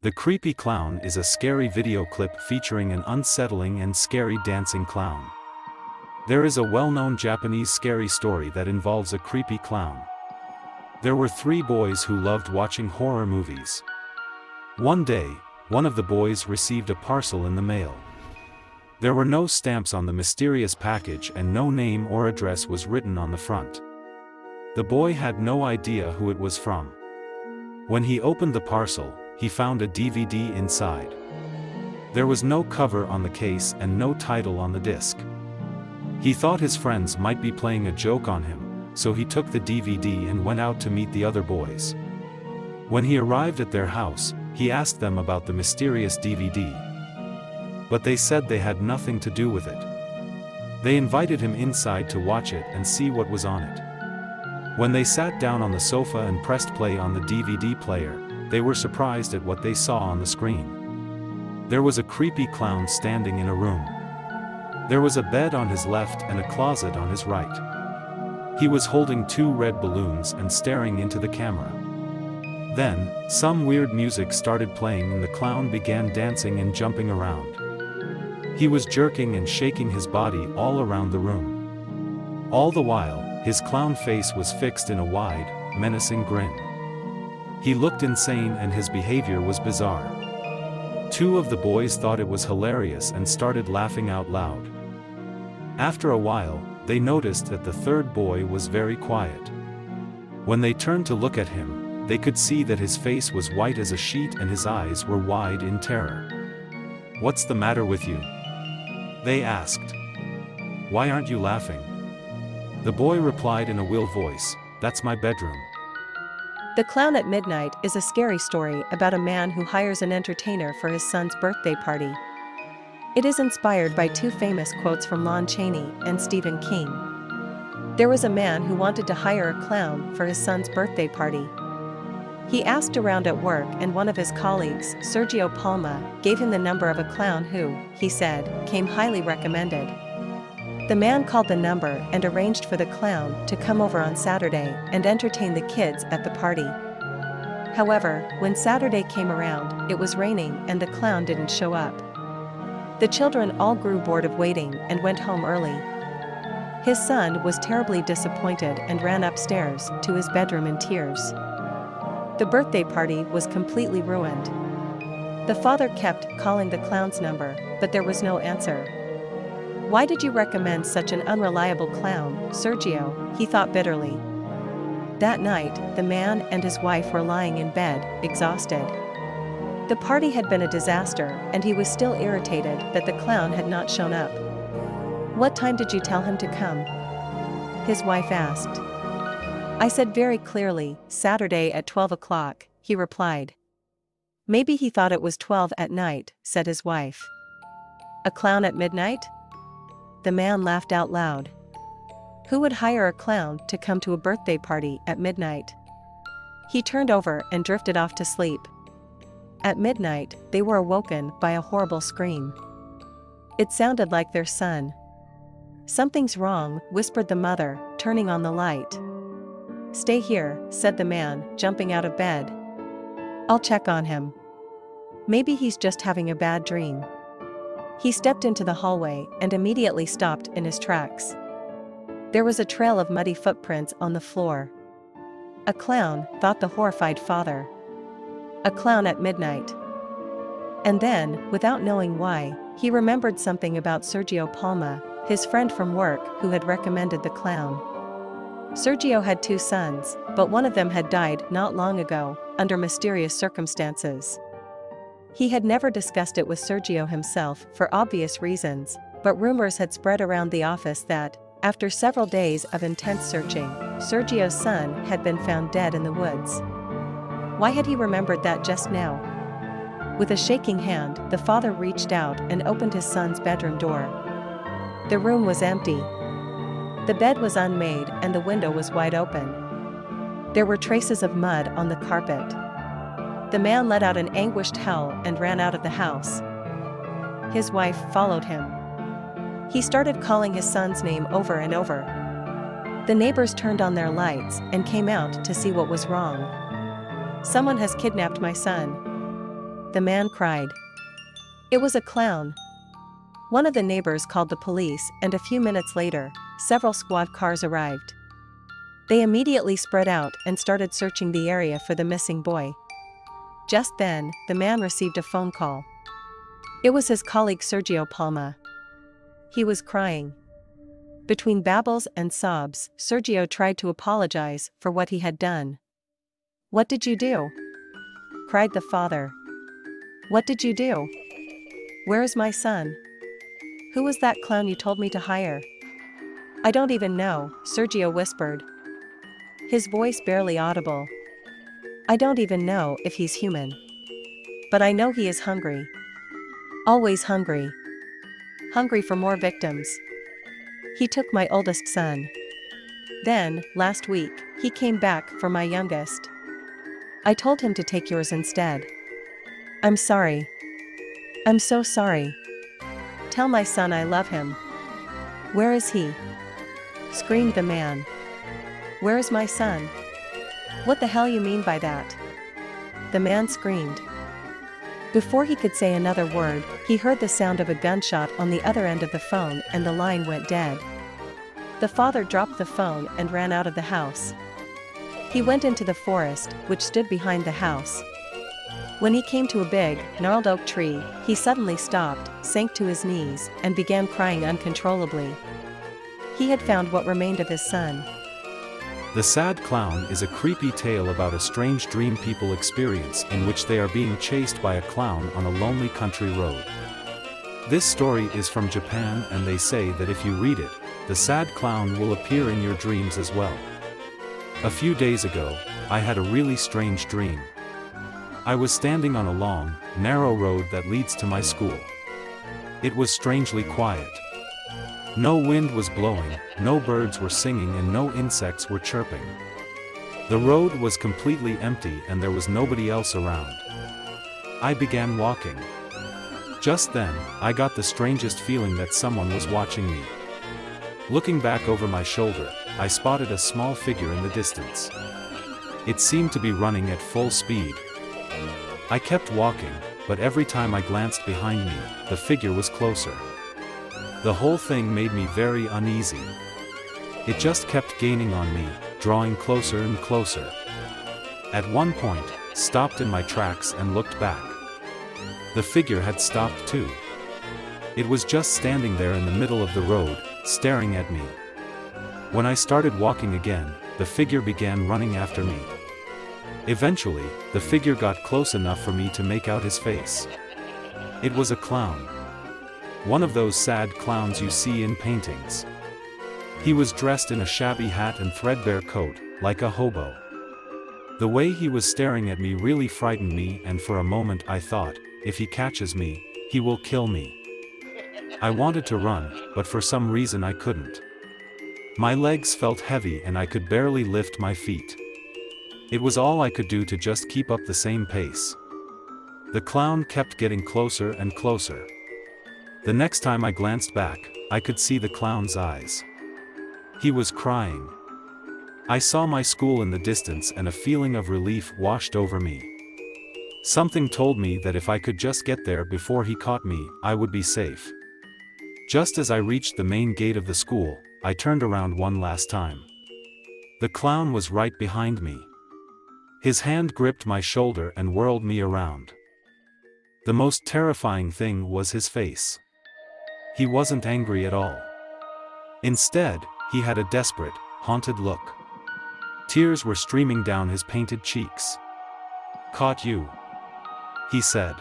The Creepy Clown is a scary video clip featuring an unsettling and scary dancing clown. There is a well-known Japanese scary story that involves a creepy clown. There were 3 boys who loved watching horror movies. One day, one of the boys received a parcel in the mail. There were no stamps on the mysterious package and no name or address was written on the front. The boy had no idea who it was from. When he opened the parcel, he found a DVD inside. There was no cover on the case and no title on the disc. He thought his friends might be playing a joke on him, so he took the DVD and went out to meet the other boys. When he arrived at their house, he asked them about the mysterious DVD. But they said they had nothing to do with it. They invited him inside to watch it and see what was on it. When they sat down on the sofa and pressed play on the DVD player, they were surprised at what they saw on the screen. There was a creepy clown standing in a room. There was a bed on his left and a closet on his right. He was holding 2 red balloons and staring into the camera. Then, some weird music started playing and the clown began dancing and jumping around. He was jerking and shaking his body all around the room. All the while, his clown face was fixed in a wide, menacing grin. He looked insane and his behavior was bizarre. 2 of the boys thought it was hilarious and started laughing out loud. After a while, they noticed that the 3rd boy was very quiet. When they turned to look at him, they could see that his face was white as a sheet and his eyes were wide in terror. "What's the matter with you?" they asked. "Why aren't you laughing?" The boy replied in a will voice, "That's my bedroom." The Clown at Midnight is a scary story about a man who hires an entertainer for his son's birthday party. It is inspired by 2 famous quotes from Lon Chaney and Stephen King. There was a man who wanted to hire a clown for his son's birthday party. He asked around at work and one of his colleagues, Sergio Palma, gave him the number of a clown who, he said, came highly recommended. The man called the number and arranged for the clown to come over on Saturday and entertain the kids at the party. However, when Saturday came around, it was raining and the clown didn't show up. The children all grew bored of waiting and went home early. His son was terribly disappointed and ran upstairs to his bedroom in tears. The birthday party was completely ruined. The father kept calling the clown's number, but there was no answer. "Why did you recommend such an unreliable clown, Sergio?" he thought bitterly. That night, the man and his wife were lying in bed, exhausted. The party had been a disaster and he was still irritated that the clown had not shown up. "What time did you tell him to come?" his wife asked. "I said very clearly, Saturday at 12 o'clock, he replied. "Maybe he thought it was 12 at night," said his wife. "A clown at midnight?" The man laughed out loud. Who would hire a clown to come to a birthday party at midnight? He turned over and drifted off to sleep. At midnight, they were awoken by a horrible scream. It sounded like their son. "Something's wrong," whispered the mother, turning on the light. "Stay here," said the man, jumping out of bed. "I'll check on him. Maybe he's just having a bad dream." He stepped into the hallway and immediately stopped in his tracks. There was a trail of muddy footprints on the floor. A clown, thought the horrified father. A clown at midnight. And then, without knowing why, he remembered something about Sergio Palma, his friend from work who had recommended the clown. Sergio had 2 sons, but one of them had died not long ago, under mysterious circumstances. He had never discussed it with Sergio himself for obvious reasons, but rumors had spread around the office that, after several days of intense searching, Sergio's son had been found dead in the woods. Why had he remembered that just now? With a shaking hand, the father reached out and opened his son's bedroom door. The room was empty. The bed was unmade and the window was wide open. There were traces of mud on the carpet. The man let out an anguished howl and ran out of the house. His wife followed him. He started calling his son's name over and over. The neighbors turned on their lights and came out to see what was wrong. "Someone has kidnapped my son." the man cried. It was a clown. One of the neighbors called the police, and a few minutes later, several squad cars arrived. They immediately spread out and started searching the area for the missing boy. Just then, the man received a phone call. It was his colleague Sergio Palma. He was crying. Between babbles and sobs, Sergio tried to apologize for what he had done. "What did you do?" cried the father. "What did you do? Where is my son? Who was that clown you told me to hire?" "I don't even know," Sergio whispered, his voice barely audible. "I don't even know if he's human. But I know he is hungry. Always hungry. Hungry for more victims. He took my oldest son. Then, last week, he came back for my youngest. I told him to take yours instead. I'm sorry. I'm so sorry. Tell my son I love him." "Where is he?" screamed the man. "Where is my son? What the hell you mean by that?" the man screamed. Before he could say another word, he heard the sound of a gunshot on the other end of the phone and the line went dead. The father dropped the phone and ran out of the house. He went into the forest, which stood behind the house. When he came to a big, gnarled oak tree, he suddenly stopped, sank to his knees, and began crying uncontrollably. He had found what remained of his son. The Sad Clown is a creepy tale about a strange dream people experience in which they are being chased by a clown on a lonely country road. This story is from Japan, and they say that if you read it, the sad clown will appear in your dreams as well. A few days ago, I had a really strange dream. I was standing on a long, narrow road that leads to my school. It was strangely quiet. No wind was blowing, no birds were singing, and no insects were chirping. The road was completely empty and there was nobody else around. I began walking. Just then, I got the strangest feeling that someone was watching me. Looking back over my shoulder, I spotted a small figure in the distance. It seemed to be running at full speed. I kept walking, but every time I glanced behind me, the figure was closer. The whole thing made me very uneasy. It just kept gaining on me, drawing closer and closer. At one point, stopped in my tracks and looked back. The figure had stopped too. It was just standing there in the middle of the road, staring at me. When I started walking again, the figure began running after me. Eventually, the figure got close enough for me to make out his face. It was a clown. One of those sad clowns you see in paintings. He was dressed in a shabby hat and threadbare coat, like a hobo. The way he was staring at me really frightened me, and for a moment I thought, if he catches me, he will kill me. I wanted to run, but for some reason I couldn't. My legs felt heavy and I could barely lift my feet. It was all I could do to just keep up the same pace. The clown kept getting closer and closer. The next time I glanced back, I could see the clown's eyes. He was crying. I saw my school in the distance and a feeling of relief washed over me. Something told me that if I could just get there before he caught me, I would be safe. Just as I reached the main gate of the school, I turned around one last time. The clown was right behind me. His hand gripped my shoulder and whirled me around. The most terrifying thing was his face. He wasn't angry at all. Instead, he had a desperate, haunted look. Tears were streaming down his painted cheeks. "Caught you," he said.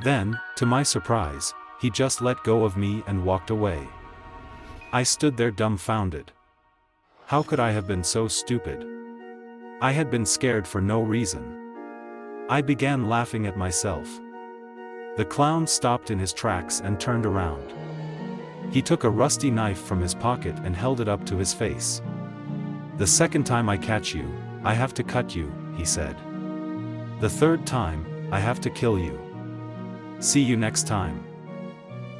Then, to my surprise, he just let go of me and walked away. I stood there dumbfounded. How could I have been so stupid? I had been scared for no reason. I began laughing at myself. The clown stopped in his tracks and turned around. He took a rusty knife from his pocket and held it up to his face. "The second time I catch you, I have to cut you," he said. "The third time, I have to kill you. See you next time."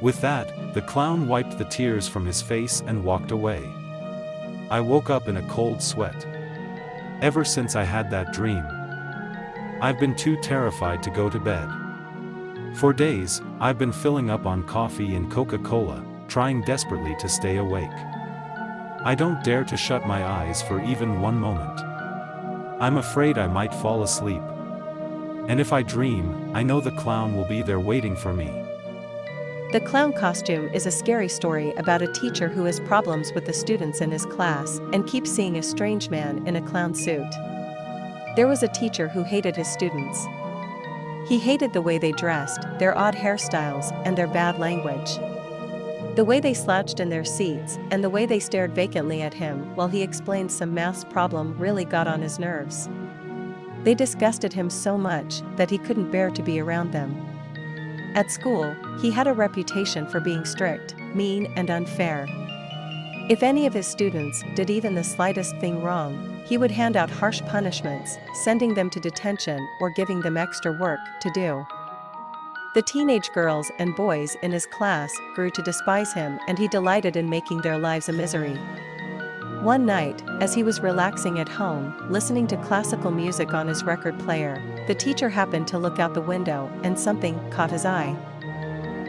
With that, the clown wiped the tears from his face and walked away. I woke up in a cold sweat. Ever since I had that dream, I've been too terrified to go to bed. For days, I've been filling up on coffee and Coca-Cola, trying desperately to stay awake. I don't dare to shut my eyes for even one moment. I'm afraid I might fall asleep. And if I dream, I know the clown will be there waiting for me. The clown costume is a scary story about a teacher who has problems with the students in his class and keeps seeing a strange man in a clown suit. There was a teacher who hated his students. He hated the way they dressed, their odd hairstyles, and their bad language. The way they slouched in their seats and the way they stared vacantly at him while he explained some maths problem really got on his nerves. They disgusted him so much that he couldn't bear to be around them. At school, he had a reputation for being strict, mean, and unfair. If any of his students did even the slightest thing wrong, he would hand out harsh punishments, sending them to detention or giving them extra work to do. The teenage girls and boys in his class grew to despise him, and he delighted in making their lives a misery. One night, as he was relaxing at home, listening to classical music on his record player, the teacher happened to look out the window and something caught his eye.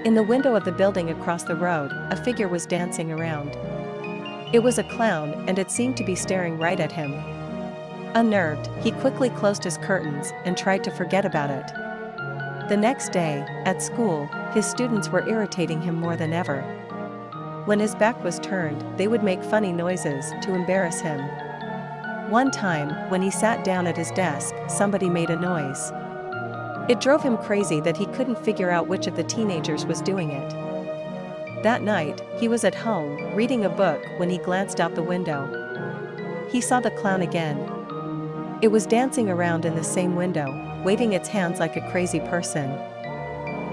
In the window of the building across the road, a figure was dancing around. It was a clown, and it seemed to be staring right at him. Unnerved, he quickly closed his curtains and tried to forget about it. The next day, at school, his students were irritating him more than ever. When his back was turned, they would make funny noises to embarrass him. One time, when he sat down at his desk, somebody made a noise. It drove him crazy that he couldn't figure out which of the teenagers was doing it. That night, he was at home, reading a book, when he glanced out the window. He saw the clown again. It was dancing around in the same window, waving its hands like a crazy person.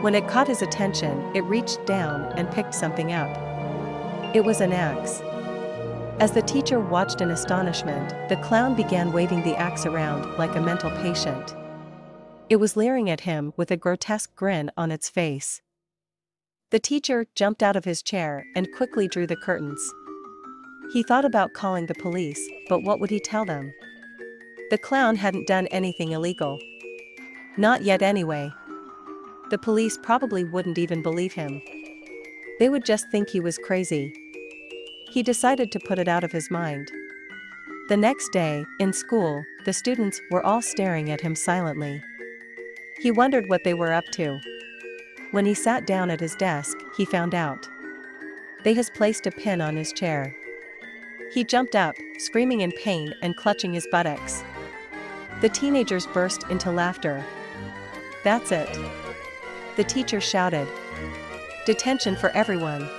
When it caught his attention, it reached down and picked something up. It was an axe. As the teacher watched in astonishment, the clown began waving the axe around like a mental patient. It was leering at him with a grotesque grin on its face. The teacher jumped out of his chair and quickly drew the curtains. He thought about calling the police, but what would he tell them? The clown hadn't done anything illegal. Not yet anyway. The police probably wouldn't even believe him. They would just think he was crazy. He decided to put it out of his mind. The next day, in school, the students were all staring at him silently. He wondered what they were up to. When he sat down at his desk, he found out. They had placed a pin on his chair. He jumped up, screaming in pain and clutching his buttocks. The teenagers burst into laughter. "That's it!" the teacher shouted. "Detention for everyone.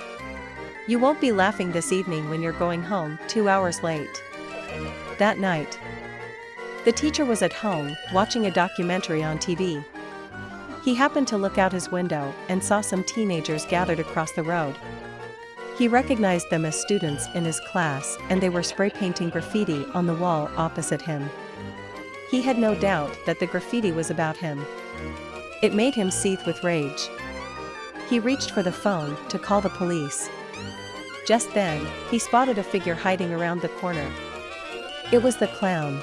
You won't be laughing this evening when you're going home 2 hours late." That night, the teacher was at home, watching a documentary on TV. He happened to look out his window and saw some teenagers gathered across the road. He recognized them as students in his class, and they were spray painting graffiti on the wall opposite him. He had no doubt that the graffiti was about him. It made him seethe with rage. He reached for the phone to call the police. Just then, he spotted a figure hiding around the corner. It was the clown.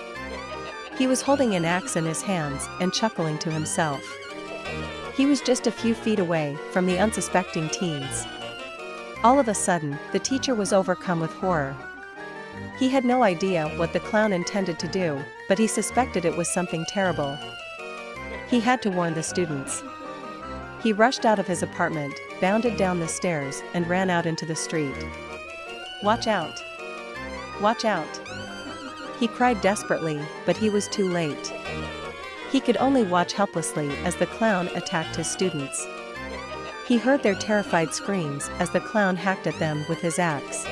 He was holding an axe in his hands and chuckling to himself. He was just a few feet away from the unsuspecting teens. All of a sudden, the teacher was overcome with horror. He had no idea what the clown intended to do, but he suspected it was something terrible. He had to warn the students. He rushed out of his apartment, bounded down the stairs, and ran out into the street. "Watch out! Watch out!" he cried desperately, but he was too late. He could only watch helplessly as the clown attacked his students. He heard their terrified screams as the clown hacked at them with his axe.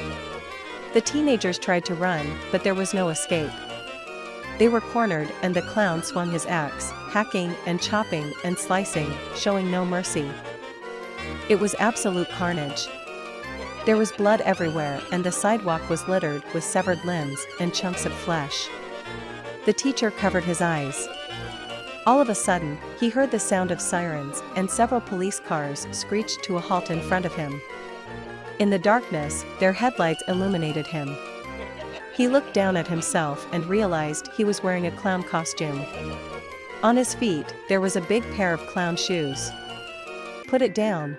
The teenagers tried to run, but there was no escape. They were cornered, and the clown swung his axe, hacking and chopping and slicing, showing no mercy. It was absolute carnage. There was blood everywhere, and the sidewalk was littered with severed limbs and chunks of flesh. The teacher covered his eyes. All of a sudden, he heard the sound of sirens, and several police cars screeched to a halt in front of him. In the darkness, their headlights illuminated him. He looked down at himself and realized he was wearing a clown costume. On his feet, there was a big pair of clown shoes. Put it down.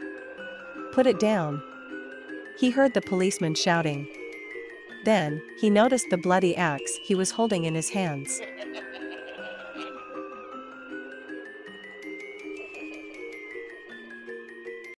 Put it down. He heard the policeman shouting. Then, he noticed the bloody axe he was holding in his hands.